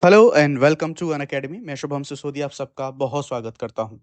Hello and welcome to Unacademy. मैं शुभम सिसोदिया आप सबका बहुत स्वागत करता हूं।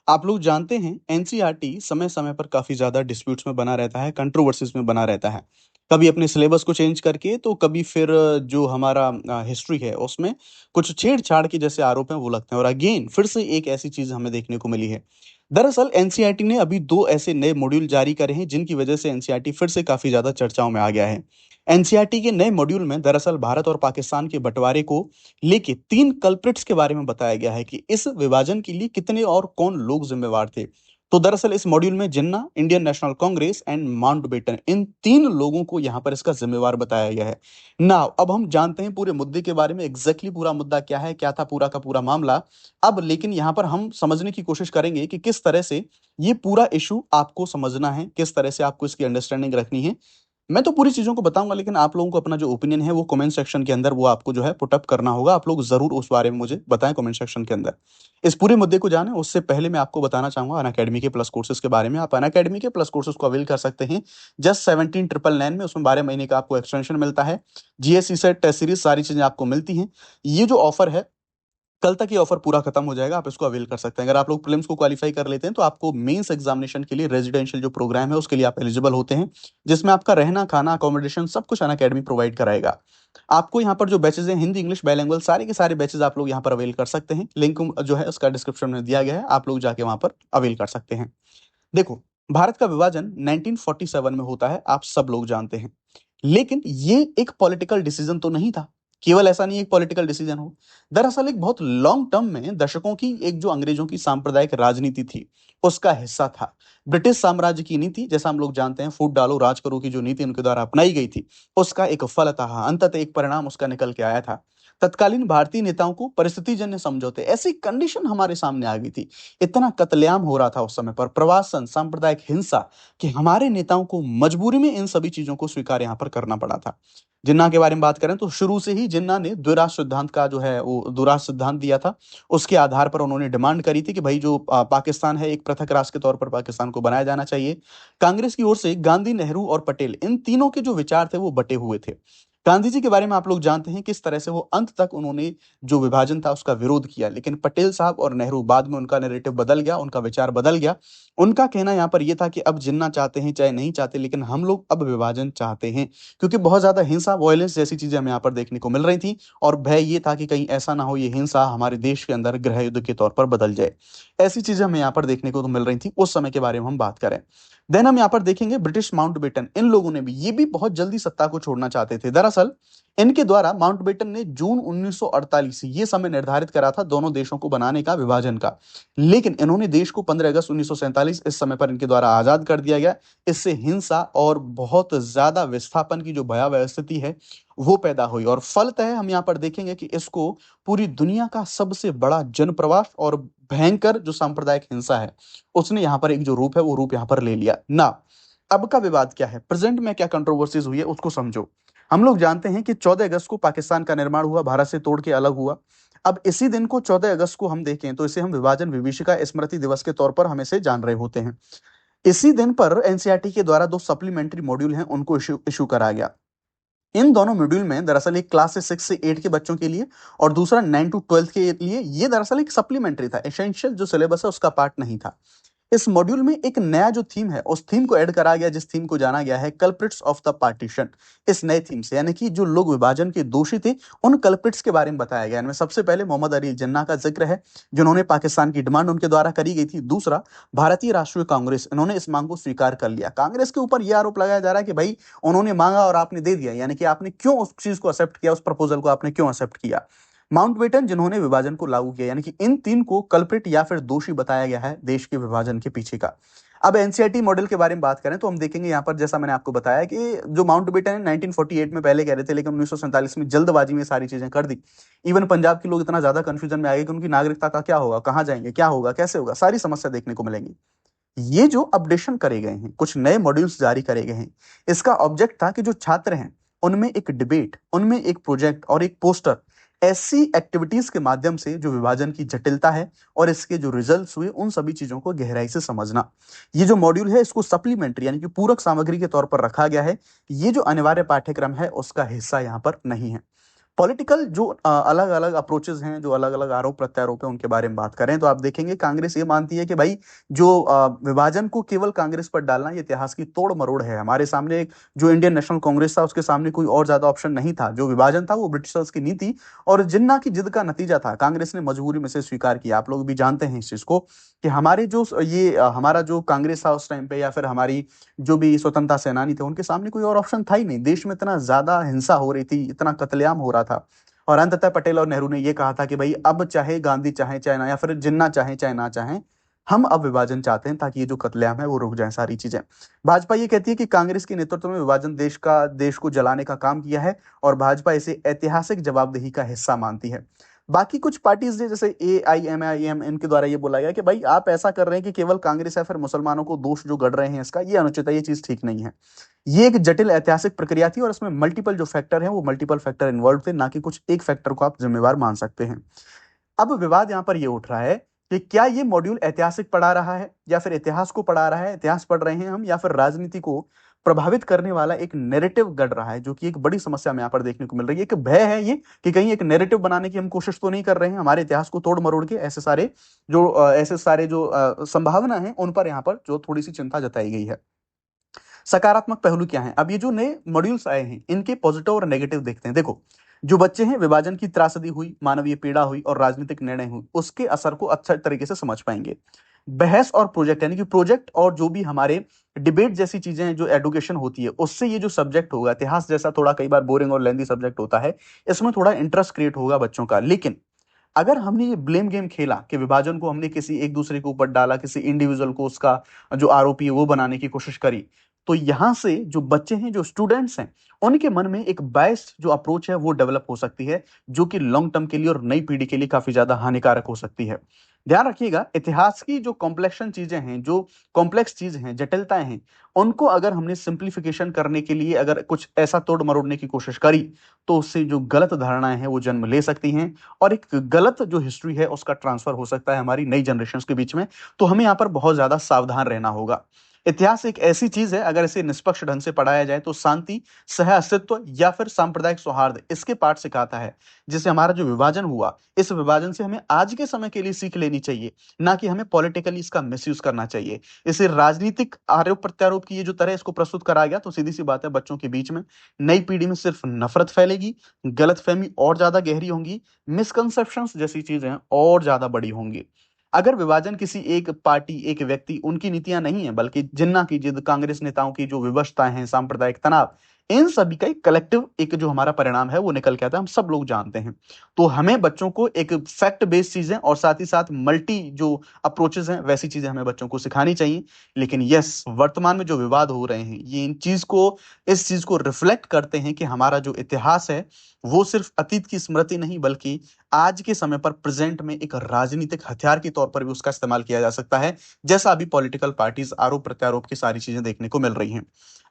आप लोग जानते हैं एनसीईआरटी समय समय पर काफ़ी ज़्यादा डिस्प्यूट्स में बना रहता है, कंट्रोवर्सीज में बना रहता है। कभी अपने सिलेबस को चेंज करके तो कभी फिर जो हमारा हिस्ट्री है उसमें कुछ छेड़छाड़ के जैसे आरोप हैं वो लगते हैं, और अगेन फिर से एक ऐसी चीज़ हमें देखने को मिली है। दरअसल एनसीईआरटी ने अभी दो ऐसे नए मॉड्यूल जारी करे हैं जिनकी वजह से एनसीईआरटी फिर से काफ़ी ज़्यादा चर्चाओं में आ गया है। एनसीईआरटी के नए मॉड्यूल में दरअसल भारत और पाकिस्तान के बंटवारे को लेके 3 कल्प्रिट्स के बारे में बताया गया है कि इस विभाजन के लिए कितने और कौन लोग जिम्मेवार थे। तो दरअसल इस मॉड्यूल में Jinnah, Indian National Congress and Mountbatten, इन 3 लोगों को यहां पर इसका जिम्मेवार बताया गया है। नाउ अब हम जानते हैं पूरे मुद्दे के बारे में, एग्जैक्टली पूरा मुद्दा क्या है, क्या था पूरा का पूरा मामला। अब लेकिन यहां पर हम समझने की कोशिश करेंगे कि किस तरह से ये पूरा इशू आपको समझना है, किस तरह से आपको इसकी अंडरस्टैंडिंग रखनी है। मैं तो पूरी चीज़ों को बताऊँगा, लेकिन आप लोगों को अपना जो ओपिनियन है वो कमेंट सेक्शन के अंदर वो आपको जो है पुट अप करना होगा। आप लोग ज़रूर उस बारे में मुझे बताएँ कमेंट सेक्शन के अंदर। इस पूरे मुद्दे को जानें उससे पहले मैं आपको बताना चाहूँगा अनअकैडमी के प्लस कोर्सेज़ के बारे में। आप अनअकैडमी के प्लस कोर्सेज़ को अवेल कर सकते हैं जस्ट 17,999 में। उसमें 12 महीने का आपको एक्सटेंशन मिलता है। जीएस, सीसेट, टेस्ट सीरीज़ सारी चीज़ें आपको मिलती हैं। ये जो ऑफ़र है, कल तक ये ऑफर पूरा खत्म हो जाएगा, आप इसको अवेल कर सकते हैं। अगर आप लोग प्रीलिम्स को क्वालीफाई कर लेते हैं तो आपको मेंस एग्जामिनेशन के लिए रेजिडेंशियल जो प्रोग्राम है उसके लिए आप एलिजिबल होते हैं, जिसमें आपका रहना, खाना, अकोमोडेशन सब कुछ अनअकैडमी प्रोवाइड कराएगा। आपको यहाँ पर जो बैचेज हैं हिंदी, इंग्लिश, बाइलिंगुअल, सारे के सारे बैचेज आप लोग यहाँ पर अवेल कर सकते हैं। लिंक जो है उसका डिस्क्रिप्शन में दिया गया है, आप लोग जाके वहां पर अवेल कर सकते हैं। देखो, भारत का विभाजन 1947 में होता है, आप सब लोग जानते हैं। लेकिन ये एक पॉलिटिकल डिसीजन तो नहीं था। केवल ऐसा नहीं है एक पॉलिटिकल डिसीजन हो। दरअसल एक बहुत लॉन्ग टर्म में दशकों की एक जो अंग्रेजों की सांप्रदायिक राजनीति थी, उसका हिस्सा था। ब्रिटिश साम्राज्य की नीति, जैसा हम लोग जानते हैं, फूट डालो राज करो की जो नीति उनके द्वारा अपनाई गई थी, उसका एक फल था, अंततः एक परिणाम उसका निकल के आया था। तत्कालीन भारतीय नेताओं को परिस्थितिजन्य समझौते, ऐसी कंडीशन हमारे सामने आ गई थी, इतना कत्लेआम हो रहा था उस समय पर, प्रवासन, सांप्रदायिक हिंसा, कि हमारे नेताओं को मजबूरी में इन सभी चीजों को स्वीकार यहाँ पर करना पड़ा था। जिन्ना के बारे में बात करें तो शुरू से ही जिन्ना ने द्विराष्ट्र सिद्धांत का जो है वो द्विराष्ट्र सिद्धांत दिया था। उसके आधार पर उन्होंने डिमांड करी थी कि भाई जो पाकिस्तान है एक पृथक राष्ट्र के तौर पर पाकिस्तान को बनाया जाना चाहिए। कांग्रेस की ओर से गांधी, नेहरू और पटेल, इन तीनों के जो विचार थे वो बटे हुए थे। गांधी जी के बारे में आप लोग जानते हैं किस तरह से वो अंत तक उन्होंने जो विभाजन था उसका विरोध किया, लेकिन पटेल साहब और नेहरू बाद में उनका नैरेटिव बदल गया, उनका विचार बदल गया। उनका कहना यहाँ पर ये था कि अब जिन्ना चाहते हैं चाहे नहीं चाहते, लेकिन हम लोग अब विभाजन चाहते हैं, क्योंकि बहुत ज्यादा हिंसा, वायलेंस जैसी चीजें हमें यहाँ पर देखने को मिल रही थी। और भय ये था कि कहीं ऐसा ना हो ये हिंसा हमारे देश के अंदर गृह युद्ध के तौर पर बदल जाए। ऐसी चीजें हमें यहाँ पर देखने को तो मिल रही थी उस समय के बारे में हम बात करें। देन हम यहाँ पर देखेंगे ब्रिटिश माउंटबेटन, इन लोगों ने भी, ये भी बहुत जल्दी सत्ता को छोड़ना चाहते थे। दरअसल इनके द्वारा माउंटबेटन ने जून 1948 ये समय निर्धारित करा था दोनों देशों को बनाने का, विभाजन का। लेकिन इन्होंने देश को 15 अगस्त 1947 इस समय पर इनके द्वारा आजाद कर दिया गया। इससे हिंसा और बहुत ज्यादा विस्थापन की जो भयावह स्थिति है वो पैदा हुई, और फलतः हम यहाँ पर देखेंगे कि इसको पूरी दुनिया का सबसे बड़ा जनप्रवास और भयंकर जो सांप्रदायिक हिंसा है उसने यहाँ पर एक जो रूप है वो रूप यहाँ पर ले लिया ना। अब का विवाद क्या है, प्रेजेंट में क्या कंट्रोवर्सीज हुई है उसको समझो। हम लोग जानते हैं कि 14 अगस्त को पाकिस्तान का निर्माण हुआ, भारत से तोड़ के अलग हुआ। अब इसी दिन को 14 अगस्त को हम देखें तो इसे हम विभाजन विभीषिका स्मृति दिवस के तौर पर हम इसे जान रहे होते हैं। इसी दिन पर एनसीईआरटी के द्वारा दो सप्लीमेंट्री मॉड्यूल हैं उनको इशू इशू करा गया। इन दोनों मॉड्यूल में दरअसल एक क्लास से 6 से 8 के बच्चों के लिए और दूसरा 9 to 12 के लिए, ये दरअसल एक सप्लीमेंट्री था, एसेंशियल जो सिलेबस है उसका पार्ट नहीं था। इस मॉड्यूल में एक नया जो थीम है उस थीम को ऐड करा गया, जिस थीम को जाना गया है कल्प्रिट्स ऑफ द पार्टीशन। इस नए थीम से, यानी कि जो लोग विभाजन के दोषी थे उन कल्प्रिट्स के बारे में बताया गया। इनमें सबसे पहले मोहम्मद अली जिन्ना का जिक्र है, जिन्होंने पाकिस्तान की डिमांड उनके द्वारा करी गई थी। दूसरा, भारतीय राष्ट्रीय कांग्रेस, इन्होंने इस मांग को स्वीकार कर लिया। कांग्रेस के ऊपर यह आरोप लगाया जा रहा है कि भाई उन्होंने मांगा और आपने दे दिया, यानी कि आपने क्यों उस चीज को एक्सेप्ट किया, उस प्रपोजल को आपने क्यों एक्सेप्ट किया। माउंटबेटन, जिन्होंने विभाजन को लागू किया, यानी कि इन तीन को कल्प्रिट या फिर दोषी बताया गया है देश के विभाजन के पीछे का। अब एनसीईआरटी मॉडल के बारे में बात करें तो हम देखेंगे यहाँ पर, जैसा मैंने आपको बताया कि जो माउंटबेटन है 1948 में पहले कह रहे थे, लेकिन 1947 में जल्दबाजी में सारी चीजें कर दी। इवन पंजाब के लोग इतना ज्यादा कंफ्यूजन में आ गए कि उनकी नागरिकता का क्या होगा, कहाँ जाएंगे, क्या होगा, कैसे होगा, सारी समस्या देखने को मिलेंगी। ये जो अपडेशन करे गए हैं, कुछ नए मॉड्यूल्स जारी करे गए हैं, इसका ऑब्जेक्ट था कि जो छात्र हैं उनमें एक डिबेट, उनमें एक प्रोजेक्ट और एक पोस्टर, ऐसी एक्टिविटीज के माध्यम से जो विभाजन की जटिलता है और इसके जो रिजल्ट्स हुए उन सभी चीजों को गहराई से समझना। ये जो मॉड्यूल है इसको सप्लीमेंट्री यानी कि पूरक सामग्री के तौर पर रखा गया है। ये जो अनिवार्य पाठ्यक्रम है उसका हिस्सा यहाँ पर नहीं है। पॉलिटिकल जो अलग अलग अप्रोचेस हैं, जो अलग अलग आरोप प्रत्यारोप है, उनके बारे में बात करें तो आप देखेंगे कांग्रेस ये मानती है कि भाई जो विभाजन को केवल कांग्रेस पर डालना ये इतिहास की तोड़ मरोड़ है। हमारे सामने जो इंडियन नेशनल कांग्रेस था उसके सामने कोई और ज्यादा ऑप्शन नहीं था। जो विभाजन था वो ब्रिटिशर्स की नीति और जिन्ना की जिद का नतीजा था। कांग्रेस ने मजबूरी में से स्वीकार किया। आप लोग भी जानते हैं इस चीज को कि हमारे जो हमारा जो कांग्रेस था उस टाइम पे, या फिर हमारी जो भी स्वतंत्रता सेनानी थे, उनके सामने कोई और ऑप्शन था ही नहीं। देश में इतना ज्यादा हिंसा हो रही थी, इतना कत्लेआम हो रहा था, और अंततः पटेल और नेहरू ने यह कहा था कि भाई अब चाहे गांधी चाहे चाहे ना, या फिर जिन्ना चाहे चाहे ना चाहे, हम अब विभाजन चाहते हैं ताकि ये जो कत्लेआम है वो रुक जाए सारी चीजें। भाजपा ये कहती है कि कांग्रेस के नेतृत्व में विभाजन देश को जलाने का काम किया है, और भाजपा इसे ऐतिहासिक जवाबदेही का हिस्सा मानती है। बाकी कुछ पार्टीज ने, जैसे AIMIM, इनके द्वारा ये बोला गया कि भाई आप ऐसा कर रहे हैं कि केवल कांग्रेस या फिर मुसलमानों को दोष जो गढ़ रहे हैं इसका, ये अनुचित है, ये चीज ठीक नहीं है। ये एक जटिल ऐतिहासिक प्रक्रिया थी और इसमें मल्टीपल जो फैक्टर हैं वो मल्टीपल फैक्टर इन्वॉल्व थे, ना कि कुछ एक फैक्टर को आप जिम्मेवार मान सकते हैं। अब विवाद यहां पर ये उठ रहा है कि क्या ये मॉड्यूल ऐतिहासिक पढ़ा रहा है या फिर इतिहास को पढ़ा रहा है, इतिहास पढ़ रहे हैं हम, या फिर राजनीति को प्रभावित करने वाला एक नैरेटिव गढ़ रहा है, जो कि एक बड़ी समस्या में यहां पर देखने को मिल रही है। एक भय है ये कि कहीं एक नैरेटिव बनाने की हम कोशिश तो नहीं कर रहे हैं, हमारे इतिहास को तोड़ मरोड़ के ऐसे सारे जो संभावना है उन पर यहां पर जो थोड़ी सी चिंता जताई गई है। सकारात्मक पहलू क्या है? अब ये जो नए मॉड्यूल्स आए हैं इनके पॉजिटिव और नेगेटिव देखते हैं। देखो, जो बच्चे हैं, विभाजन की त्रासदी हुई, मानवीय पीड़ा हुई और राजनीतिक निर्णय हुई, उसके असर को अच्छे तरीके से समझ पाएंगे। बहस और प्रोजेक्ट, यानी कि प्रोजेक्ट और जो भी हमारे डिबेट जैसी चीजें हैं, जो एडुकेशन होती है, उससे ये जो सब्जेक्ट होगा, इतिहास जैसा थोड़ा कई बार बोरिंग और लेंदी सब्जेक्ट होता है, इसमें थोड़ा इंटरेस्ट क्रिएट होगा बच्चों का। लेकिन अगर हमने ये ब्लेम गेम खेला कि विभाजन को हमने किसी एक दूसरे के ऊपर डाला, किसी इंडिविजुअल को उसका जो आरोपी है वो बनाने की कोशिश करी, तो यहां से जो बच्चे हैं, जो स्टूडेंट्स हैं, उनके मन में एक बायस्ड जो अप्रोच है वो डेवलप हो सकती है, जो कि लॉन्ग टर्म के लिए और नई पीढ़ी के लिए काफी ज्यादा हानिकारक हो सकती है। ध्यान रखिएगा, इतिहास की जो कॉम्प्लेक्शन चीजें हैं, जो कॉम्प्लेक्स चीज हैं, जटिलताएं हैं, उनको अगर हमने सिंप्लीफिकेशन करने के लिए अगर कुछ ऐसा तोड़ मरोड़ने की कोशिश करी, तो उससे जो गलत धारणाएं हैं वो जन्म ले सकती हैं, और एक गलत जो हिस्ट्री है उसका ट्रांसफर हो सकता है हमारी नई जनरेशन के बीच में। तो हमें यहाँ पर बहुत ज्यादा सावधान रहना होगा। इतिहास एक ऐसी चीज है, अगर इसे निष्पक्ष ढंग से पढ़ाया जाए तो शांति, सह अस्तित्व या फिर सांप्रदायिक सौहार्द, इसके पाठ सिखाता है। जिससे हमारा जो विभाजन हुआ, इस विभाजन से हमें आज के समय के लिए सीख लेनी चाहिए, ना कि हमें पॉलिटिकली इसका मिसयूज करना चाहिए। इसे राजनीतिक आरोप प्रत्यारोप की ये जो तरह इसको प्रस्तुत करा गया, तो सीधी सी बात है, बच्चों के बीच में, नई पीढ़ी में सिर्फ नफरत फैलेगी, गलतफहमी और ज्यादा गहरी होंगी, मिसकंसेप्शंस जैसी चीजें और ज्यादा बड़ी होंगी। अगर विभाजन किसी एक पार्टी, एक व्यक्ति, उनकी नीतियां नहीं है, बल्कि जिन्ना की जिद, कांग्रेस नेताओं की जो विवशताएं हैं, सांप्रदायिक तनाव, इन सभी का एक कलेक्टिव एक जो हमारा परिणाम है वो निकल के आता है, हम सब लोग जानते हैं। तो हमें बच्चों को एक फैक्ट बेस्ड चीजें और साथ ही साथ मल्टी जो अप्रोचेस हैं वैसी चीजें हमें बच्चों को सिखानी चाहिए। लेकिन यस, वर्तमान में जो विवाद हो रहे हैं ये इस चीज को रिफ्लेक्ट करते हैं कि हमारा जो इतिहास है वो सिर्फ अतीत की स्मृति नहीं, बल्कि आज के समय पर प्रेजेंट में एक राजनीतिक हथियार के तौर पर भी उसका इस्तेमाल किया जा सकता है, जैसा अभी पॉलिटिकल पार्टीज आरोप प्रत्यारोप की सारी चीजें देखने को मिल रही हैं।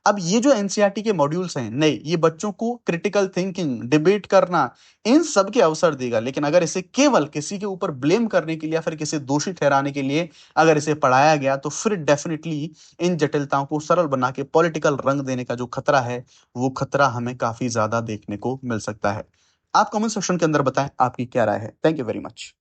अब ये जो एनसीईआरटी के मॉड्यूल्स हैं नए, ये बच्चों को क्रिटिकल थिंकिंग, डिबेट करना, इन सब के अवसर देगा। लेकिन अगर इसे केवल किसी के ऊपर ब्लेम करने के लिए या फिर किसी दोषी ठहराने के लिए अगर इसे पढ़ाया गया, तो फिर डेफिनेटली इन जटिलताओं को सरल बना के पॉलिटिकल रंग देने का जो खतरा है, वो खतरा हमें काफी ज्यादा देखने को मिल सकता है। आप कमेंट सेक्शन के अंदर बताएं आपकी क्या राय है। Thank you very much.